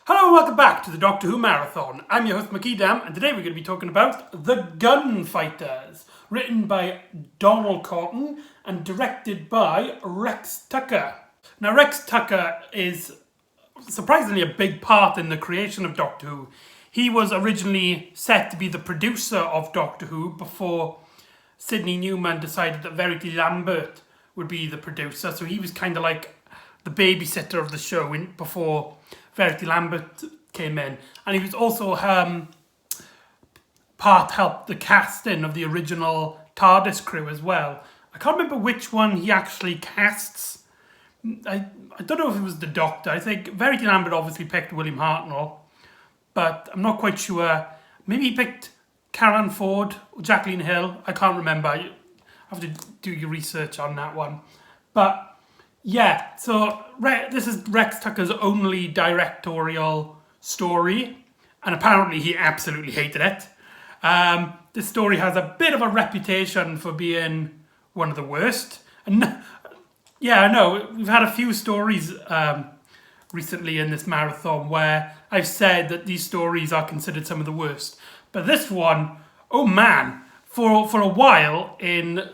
Hello and welcome back to the Doctor Who Marathon. I'm your host McEdam, and today we're going to be talking about The Gunfighters, written by Donald Cotton and directed by Rex Tucker. Now Rex Tucker is surprisingly a big part in the creation of Doctor Who. He was originally set to be the producer of Doctor Who before Sidney Newman decided that Verity Lambert would be the producer, so he was kind of like the babysitter of the show before Verity Lambert came in, and he was also helped the casting of the original TARDIS crew as well. I can't remember which one he actually casts. I don't know if it was the Doctor. I think Verity Lambert obviously picked William Hartnell, but I'm not quite sure. Maybe he picked Karen Ford or Jacqueline Hill. I can't remember. You have to do your research on that one. But yeah, so this is Rex Tucker's only directorial story, and apparently he absolutely hated it. This story has a bit of a reputation for being one of the worst. And yeah, I know, we've had a few stories recently in this marathon where I've said that these stories are considered some of the worst. But this one, oh man, for a while in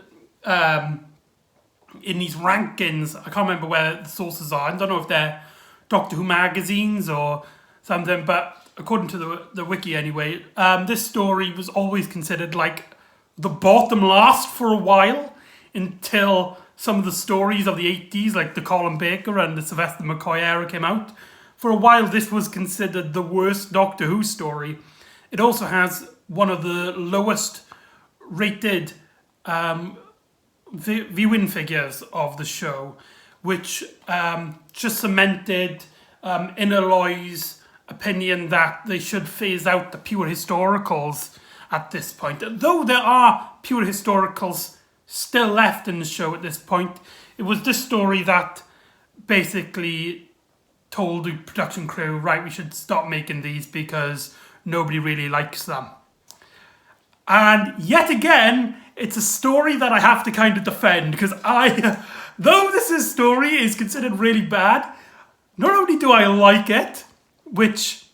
these rankings, I can't remember where the sources are. I don't know if they're Doctor Who magazines or something, but according to the wiki anyway, this story was always considered like the bottom last for a while until some of the stories of the 80s, like the Colin Baker and the Sylvester McCoy era came out. For a while, this was considered the worst Doctor Who story. It also has one of the lowest rated viewing figures of the show, which just cemented Inaloy's opinion that they should phase out the pure historicals at this point. Though there are pure historicals still left in the show at this point, it was this story that basically told the production crew, right, we should stop making these because nobody really likes them. And yet again, it's a story that I have to kind of defend because though this story is considered really bad, not only do I like it, which,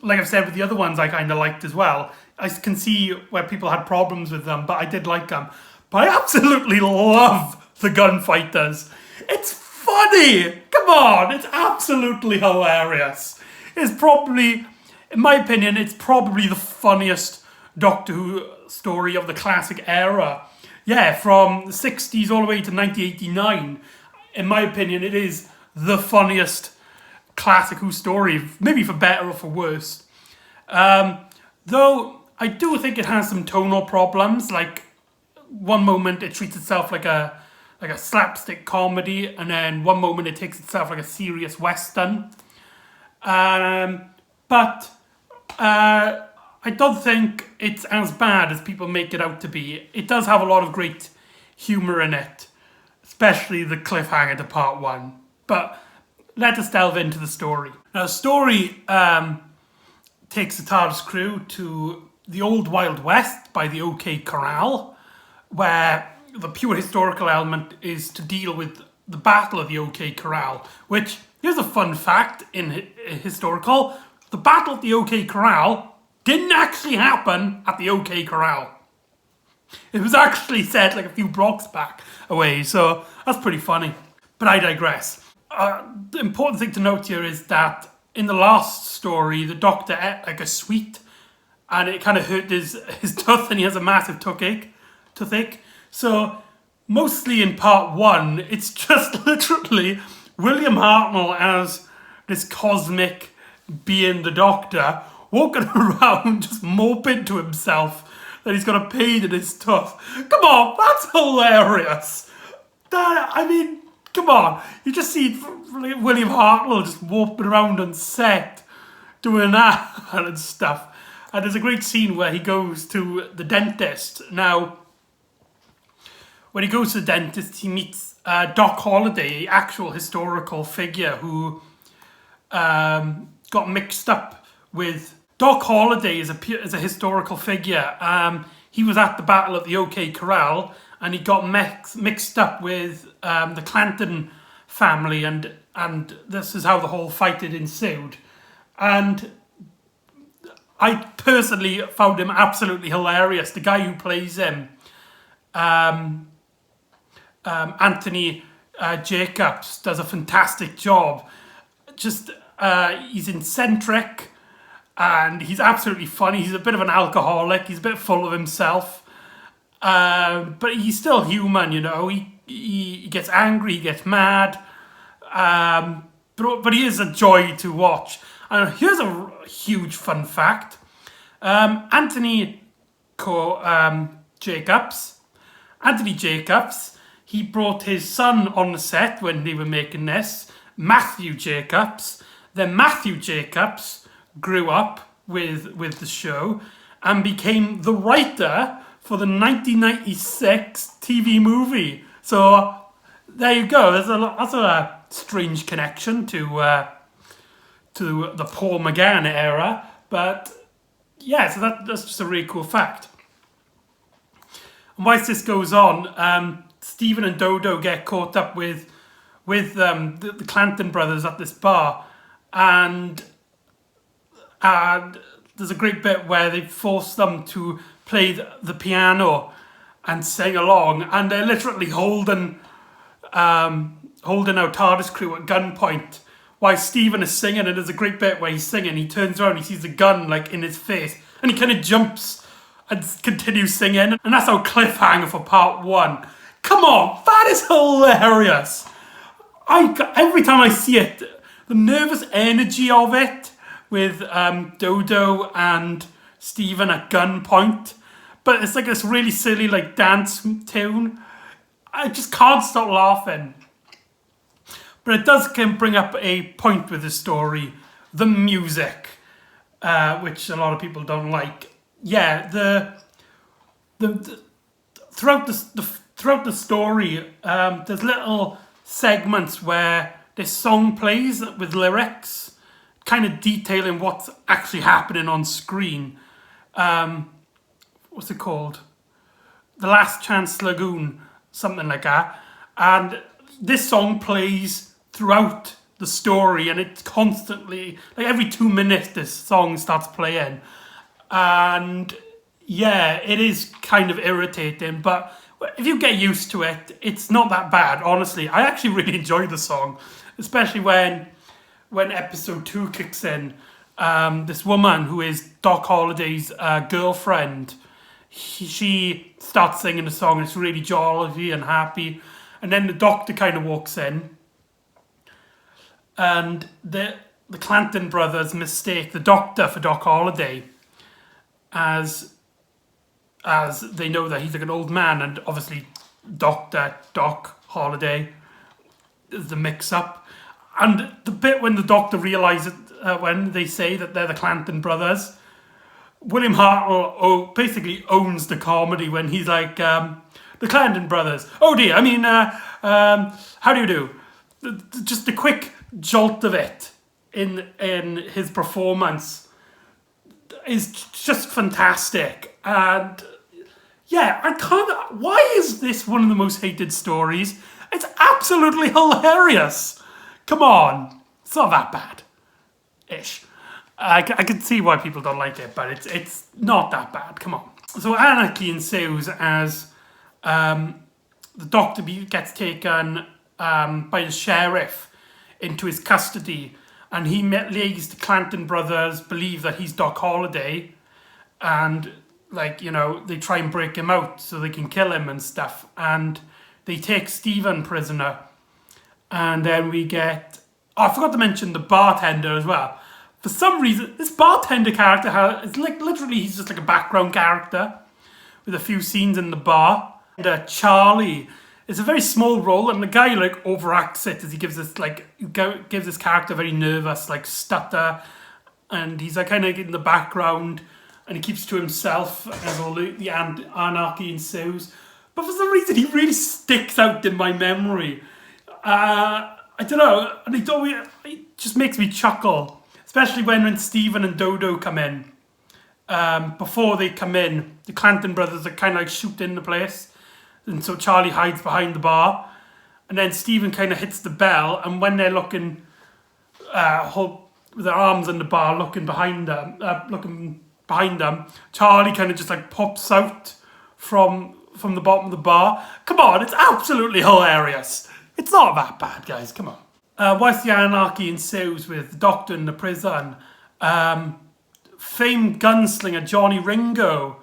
like I've said with the other ones, I kind of liked as well. I can see where people had problems with them, but I did like them. But I absolutely love The Gunfighters. It's funny! Come on! It's absolutely hilarious. It's probably, in my opinion, it's probably the funniest Doctor Who story of the classic era. Yeah, from the 60s all the way to 1989. In my opinion, it is the funniest classic Who story, maybe for better or for worse. Though I do think it has some tonal problems. Like one moment it treats itself like a slapstick comedy, and then one moment it takes itself like a serious western. But I don't think it's as bad as people make it out to be. It does have a lot of great humour in it, especially the cliffhanger to part one. But let us delve into the story. Now, the story takes the TARDIS crew to the old Wild West by the OK Corral, where the pure historical element is to deal with the Battle of the OK Corral, which, here's a fun fact in historical, the Battle of the OK Corral didn't actually happen at the OK Corral. It was actually set like a few blocks back away, so that's pretty funny. But I digress. The important thing to note here is that in the last story, the Doctor ate like a sweet, and it kind of hurt his tooth, and he has a massive toothache. So mostly in part one, it's just literally William Hartnell as this cosmic being, the Doctor, walking around just moping to himself that he's got a pain in his tooth. Come on, that's hilarious. Come on. You just see William Hartnell just moping around on set doing that and stuff. And there's a great scene where he goes to the dentist. Now, when he goes to the dentist, he meets Doc Holliday, actual historical figure who got mixed up with... Doc Holliday is a historical figure. He was at the Battle of the OK Corral, and he got mixed up with the Clanton family, and this is how the whole fight had ensued. And I personally found him absolutely hilarious. The guy who plays him, Anthony Jacobs, does a fantastic job. Just he's eccentric and he's absolutely funny. He's a bit of an alcoholic. He's a bit full of himself, but he's still human. He gets angry, he gets mad, but he is a joy to watch. And here's a huge fun fact: Anthony Jacobs, he brought his son on the set when they were making this, Matthew Jacobs. Then Matthew Jacobs grew up with the show and became the writer for the 1996 TV movie. So there you go. That's a strange connection to the Paul McGann era, but yeah, so that's just a really cool fact. And whilst this goes on, Stephen and Dodo get caught up with the Clanton brothers at this bar, and there's a great bit where they force them to play the piano and sing along, and they're literally holding our TARDIS crew at gunpoint while Stephen is singing. And there's a great bit where he's singing, he turns around, he sees the gun like in his face, and he kind of jumps and continues singing. And that's our cliffhanger for part 1. Come on, that is hilarious. Every time I see it, the nervous energy of it with Dodo and Stephen at gunpoint, but it's like this really silly like dance tune. I just can't stop laughing. But it does bring up a point with the story: the music, which a lot of people don't like. Yeah, throughout the story, there's little segments where this song plays with lyrics, kind of detailing what's actually happening on screen. What's it called? The Last Chance Lagoon, something like that. And this song plays throughout the story, and it's constantly, like every 2 minutes this song starts playing. And yeah, it is kind of irritating, but if you get used to it, it's not that bad, honestly. I actually really enjoy the song, especially when episode 2 kicks in. This woman who is Doc Holliday's girlfriend, she starts singing the song, and it's really jolly and happy. And then the doctor kind of walks in, and the Clanton brothers mistake the doctor for Doc Holliday, as they know that he's like an old man, and obviously Doc Holliday is the mix-up. And the bit when the doctor realises, when they say that they're the Clanton brothers, William Hartnell basically owns the comedy when he's like, the Clanton brothers. Oh dear, I mean, how do you do? Just the quick jolt of it in his performance is just fantastic. And yeah, why is this one of the most hated stories? It's absolutely hilarious. Come on, it's not that bad-ish. I can see why people don't like it, but it's not that bad. Come on. So anarchy ensues as the doctor gets taken by the sheriff into his custody, and he makes the Clanton brothers believe that he's Doc Holliday, and they try and break him out so they can kill him and stuff, and they take Stephen prisoner. And then we get, I forgot to mention the bartender as well. For some reason, this bartender character it's like literally he's just like a background character with a few scenes in the bar. And Charlie is a very small role, and the guy like overacts it as he gives this character very nervous, like stutter, and he's like kind of in the background, and he keeps to himself as all the anarchy ensues. But for some reason, he really sticks out in my memory. I don't know, and it just makes me chuckle. Especially when Stephen and Dodo come in. Before they come in, the Clanton brothers are kind of like shooting the place. And so Charlie hides behind the bar. And then Stephen kind of hits the bell. And when they're looking, with their arms in the bar, looking behind them. Charlie kind of just like pops out from the bottom of the bar. Come on, it's absolutely hilarious. It's not that bad, guys. Come on. Whilst the anarchy ensues with the Doctor in the prison, famed gunslinger Johnny Ringo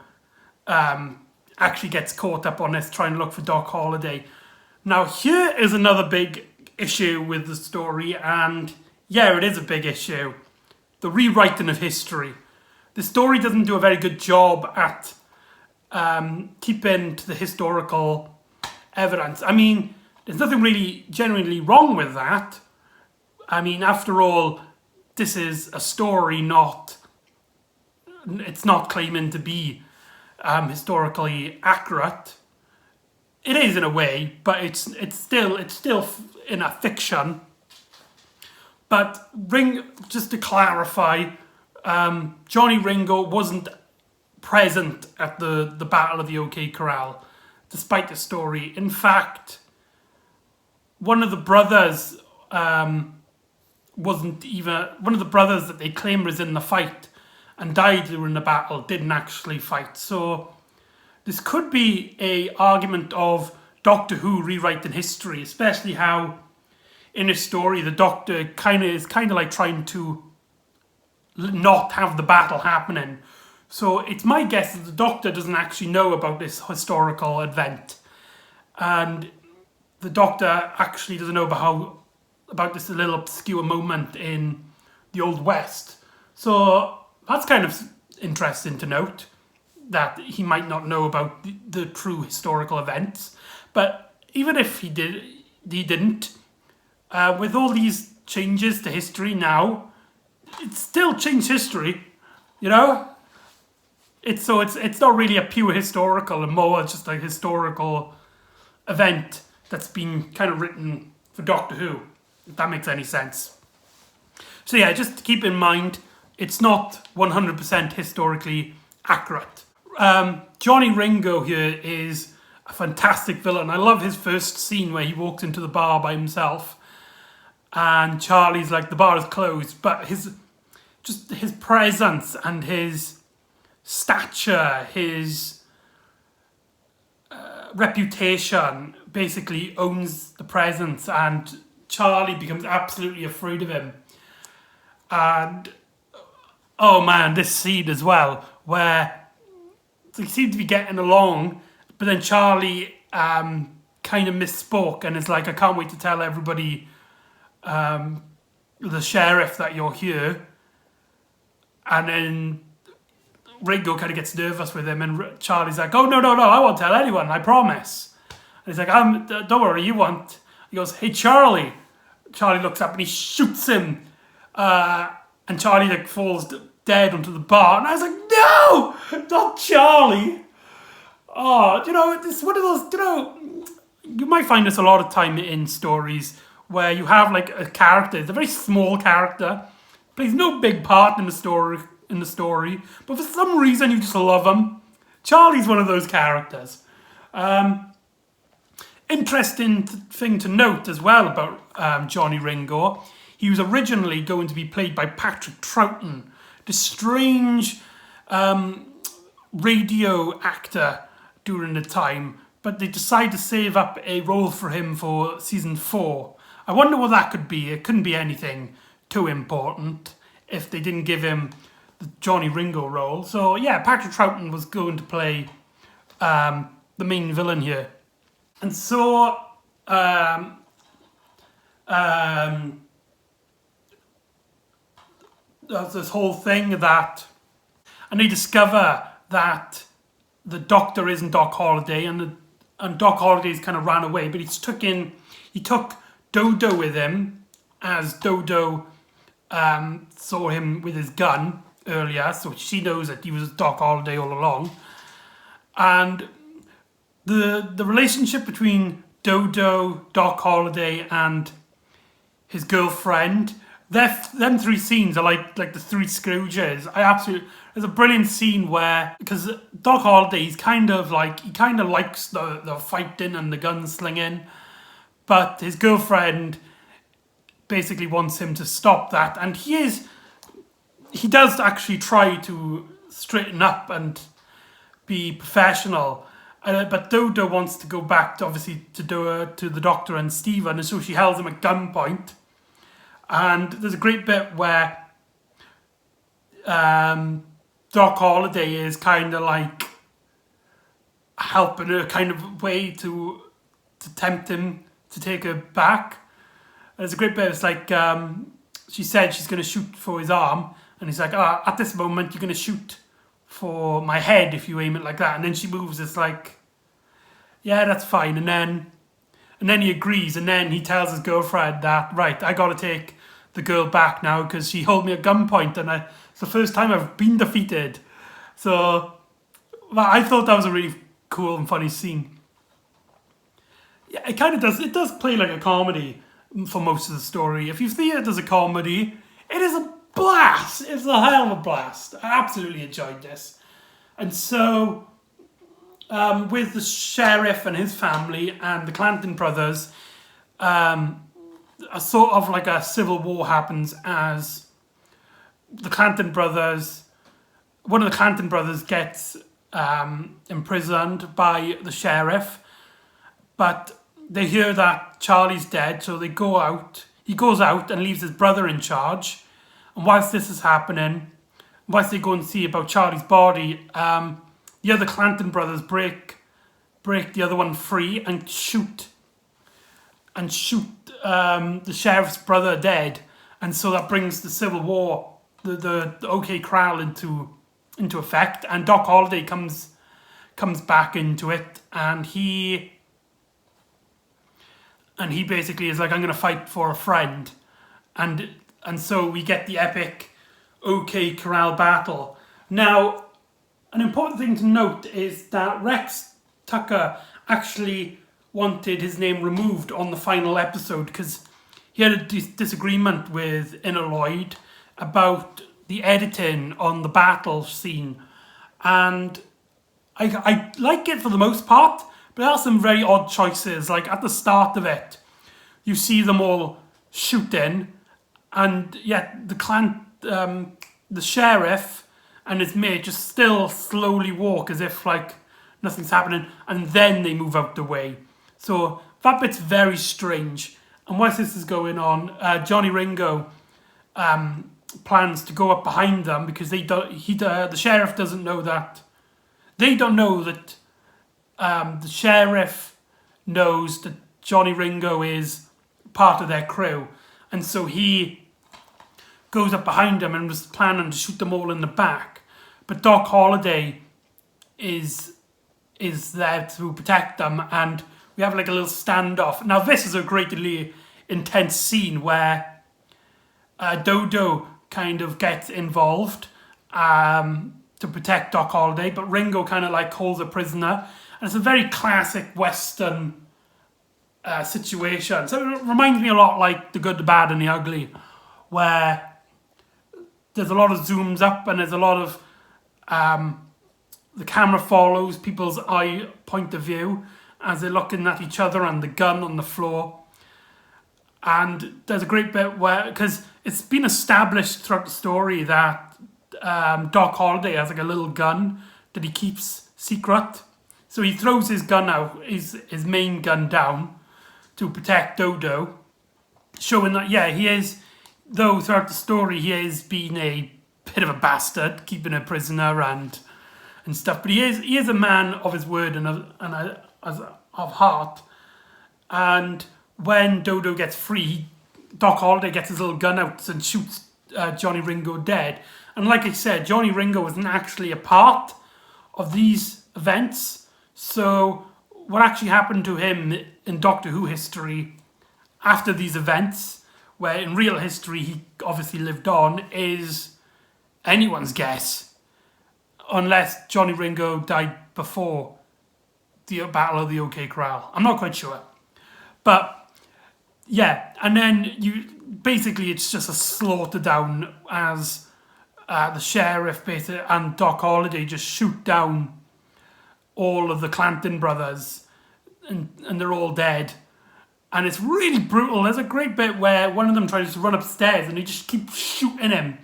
actually gets caught up on this, trying to look for Doc Holliday. Now, here is another big issue with the story, and yeah, it is a big issue. The rewriting of history. The story doesn't do a very good job at keeping to the historical evidence. I mean, there's nothing really genuinely wrong with that. I mean, after all, this is a story, it's not claiming to be historically accurate. It is in a way, but it's still in a fiction. But just to clarify, Johnny Ringo wasn't present at the Battle of the OK Corral, despite the story. In fact, one of the brothers that they claim was in the fight and died during the battle didn't actually fight. So this could be a argument of Doctor Who rewriting history, especially how in this story the Doctor is kind of like trying to not have the battle happening. So it's my guess that the Doctor doesn't actually know about this historical event, and the Doctor actually doesn't know about this little obscure moment in the Old West. So that's kind of interesting to note, that he might not know about the true historical events. But even if he didn't, with all these changes to history now, it's still changed history, you know? It's not really a pure historical, and more just a historical event that's been kind of written for Doctor Who, if that makes any sense. So yeah, just keep in mind, it's not 100% historically accurate. Johnny Ringo here is a fantastic villain. I love his first scene where he walks into the bar by himself, and Charlie's like, the bar is closed, but his presence and his stature, his reputation basically owns the presence, and Charlie becomes absolutely afraid of him. And oh man, this scene as well, where they seem to be getting along, but then Charlie kind of misspoke and is like, I can't wait to tell everybody, the sheriff, that you're here. And then Ringo kind of gets nervous with him, and Charlie's like, oh, no, I won't tell anyone, I promise. And he's like, don't worry, you won't. He goes, hey, Charlie. Charlie looks up and he shoots him. And Charlie like falls dead onto the bar. And I was like, no, not Charlie. Oh, it's one of those, you might find this a lot of time in stories where you have like a character, it's a very small character, plays no big part in the story, but for some reason you just love him. Charlie's one of those characters. Interesting thing to note as well about Johnny Ringo, he was originally going to be played by Patrick Troughton, the strange radio actor during the time, but they decided to save up a role for him for season 4. I wonder what that could be. It couldn't be anything too important if they didn't give him the Johnny Ringo role. So yeah, Patrick Troughton was going to play the main villain here. And so there's this whole thing that, and they discover that the Doctor isn't Doc Holliday, and Doc Holliday's kind of ran away, but he took Dodo with him, as Dodo saw him with his gun earlier, so she knows that he was Doc Holliday all along. And the relationship between Dodo, Doc Holliday, and his girlfriend, them three scenes are like the Three Scrooges. There's a brilliant scene where, because Doc Holliday, he kind of likes the fighting and the gunslinging, but his girlfriend basically wants him to stop that, and he is he does actually try to straighten up and be professional. But Dodo wants to go back to, obviously, to the Doctor and Stephen, and so she holds him at gunpoint. And there's a great bit where Doc Holliday is kind of like helping her, kind of way to tempt him to take her back. And there's a great bit. It's like she said she's going to shoot for his arm, and he's like, at this moment you're going to shoot for my head if you aim it like that. And then she moves. It's like, yeah, that's fine. And then he agrees, and then he tells his girlfriend that, right, I got to take the girl back now because she held me at gunpoint, and it's the first time I've been defeated. So I thought that was a really cool and funny scene. Yeah, it kind of does. It does play like a comedy for most of the story. If you see it as a comedy, it is a blast. It's a hell of a blast. I absolutely enjoyed this. And so, with the sheriff and his family and the Clanton brothers, a sort of like a civil war happens as the Clanton brothers, one of the Clanton brothers gets imprisoned by the sheriff, but they hear that Charlie's dead, so they go out. He goes out and leaves his brother in charge. And whilst this is happening, whilst they go and see about Charlie's body, the other Clanton brothers break the other one free and shoot the sheriff's brother dead. And so that brings the Civil War, the OK Corral into effect. And Doc Holliday comes back into it, and he basically is like, I'm going to fight for a friend. And so we get the epic OK Corral Battle. Now, an important thing to note is that Rex Tucker actually wanted his name removed on the final episode because he had a disagreement with Inner Lloyd about the editing on the battle scene. And I like it for the most part, but there are some very odd choices. Like at the start of it, you see them all shooting, and yet the sheriff and his mate just still slowly walk as if like nothing's happening, and then they move out the way. So that bit's very strange. And whilst this is going on, Johnny Ringo plans to go up behind them because the sheriff doesn't know that. They don't know that the sheriff knows that Johnny Ringo is part of their crew, and so he goes up behind them and was planning to shoot them all in the back. But Doc Holliday is there to protect them, and we have like a little standoff. Now this is a greatly intense scene where Dodo kind of gets involved to protect Doc Holliday, but Ringo kind of like holds a prisoner, and it's a very classic Western situation. So it reminds me a lot like The Good, the Bad and the Ugly, where there's a lot of zooms up and there's a lot of the camera follows people's eye point of view as they're looking at each other and the gun on the floor. And there's a great bit where, because it's been established throughout the story that Doc Holliday has like a little gun that he keeps secret. So he throws his gun out, his main gun down to protect Dodo, showing that, yeah, he is, though throughout the story he has been a bit of a bastard, keeping a prisoner and stuff, but he is a man of his word and of heart. And when Dodo gets free, Doc Holliday gets his little gun out and shoots Johnny Ringo dead. And like I said, Johnny Ringo wasn't actually a part of these events. So what actually happened to him in Doctor Who history after these events, where in real history he obviously lived on, is anyone's guess. Unless Johnny Ringo died before the Battle of the OK Corral. I'm not quite sure. But yeah, and then it's just a slaughter down as the sheriff basically and Doc Holliday just shoot down all of the Clanton brothers, and they're all dead. And it's really brutal. There's a great bit where one of them tries to run upstairs and they just keep shooting him.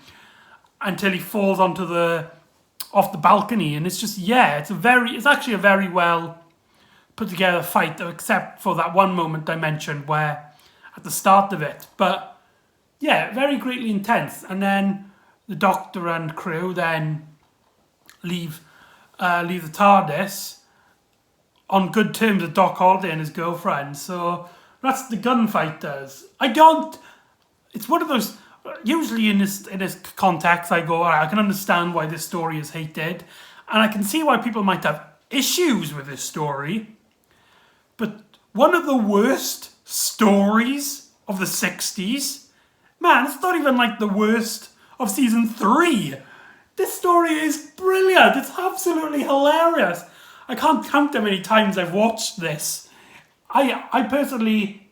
until he falls off the balcony, and it's just, yeah, it's actually a very well put together fight, except for that one moment I mentioned where at the start of it. But yeah, very greatly intense. And then the Doctor and crew then leave the TARDIS on good terms with Doc Holliday and his girlfriend. So that's the Gunfighters. It's one of those, usually in this context I go, all right, I can understand why this story is hated, and I can see why people might have issues with this story. But one of the worst stories of the 60s, man, it's not even like the worst of season 3. This story is brilliant. It's absolutely hilarious. I can't count how many times I've watched this. I personally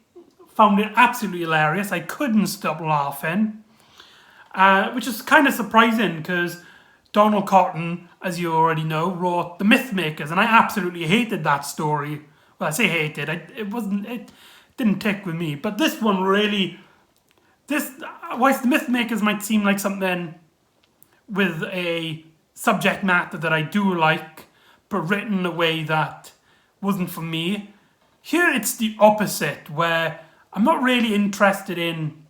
found it absolutely hilarious. I couldn't stop laughing, which is kind of surprising because Donald Cotton, as you already know, wrote The Mythmakers, and I absolutely hated that story. Well, I say hated. It didn't tick with me. But this one really, whilst The Mythmakers might seem like something with a subject matter that I do like, but written in a way that wasn't for me, here it's the opposite, where I'm not really interested in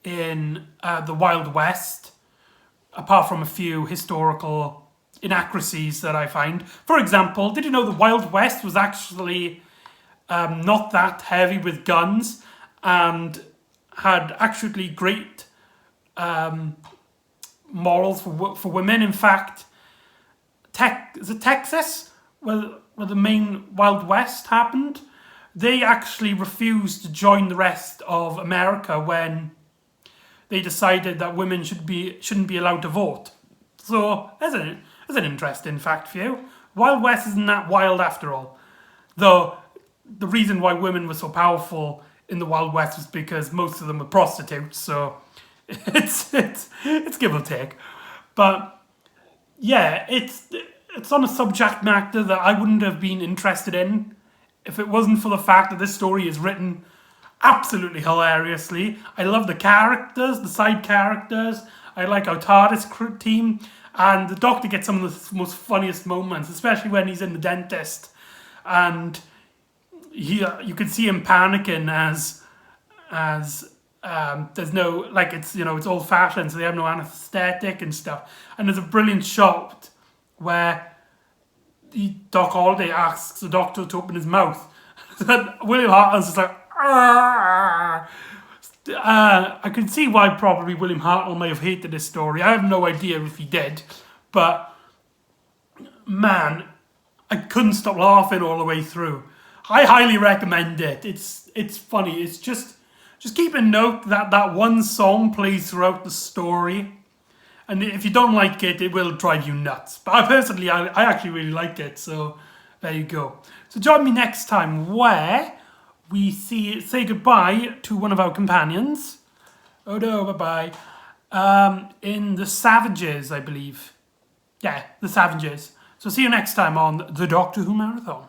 the Wild West, apart from a few historical inaccuracies that I find. For example, did you know the Wild West was actually not that heavy with guns and had actually great morals for women? In fact, is it Texas, where the main Wild West happened? They actually refused to join the rest of America when they decided that women shouldn't be allowed to vote. So there's an interesting fact for you. Wild West isn't that wild after all. Though the reason why women were so powerful in the Wild West was because most of them were prostitutes. So it's give or take. But yeah, it's on a subject matter that I wouldn't have been interested in if it wasn't for the fact that this story is written absolutely hilariously. I love the characters, the side characters. I like our TARDIS team, and the Doctor gets some of the most funniest moments, especially when he's in the dentist, and you can see him panicking as there's no, like, it's old fashioned, so they have no anesthetic and stuff. And there's a brilliant shot where Doc Holliday asks the Doctor to open his mouth. William Hartnell's just like, I can see why probably William Hartnell may have hated this story. I have no idea if he did, but man, I couldn't stop laughing all the way through. I highly recommend it. It's funny. It's just keep in note that that one song plays throughout the story, and if you don't like it, it will drive you nuts. But I actually really like it. So there you go. So join me next time where we say goodbye to one of our companions. Oh no, bye-bye. In The Savages, I believe. Yeah, The Savages. So see you next time on the Doctor Who Marathon.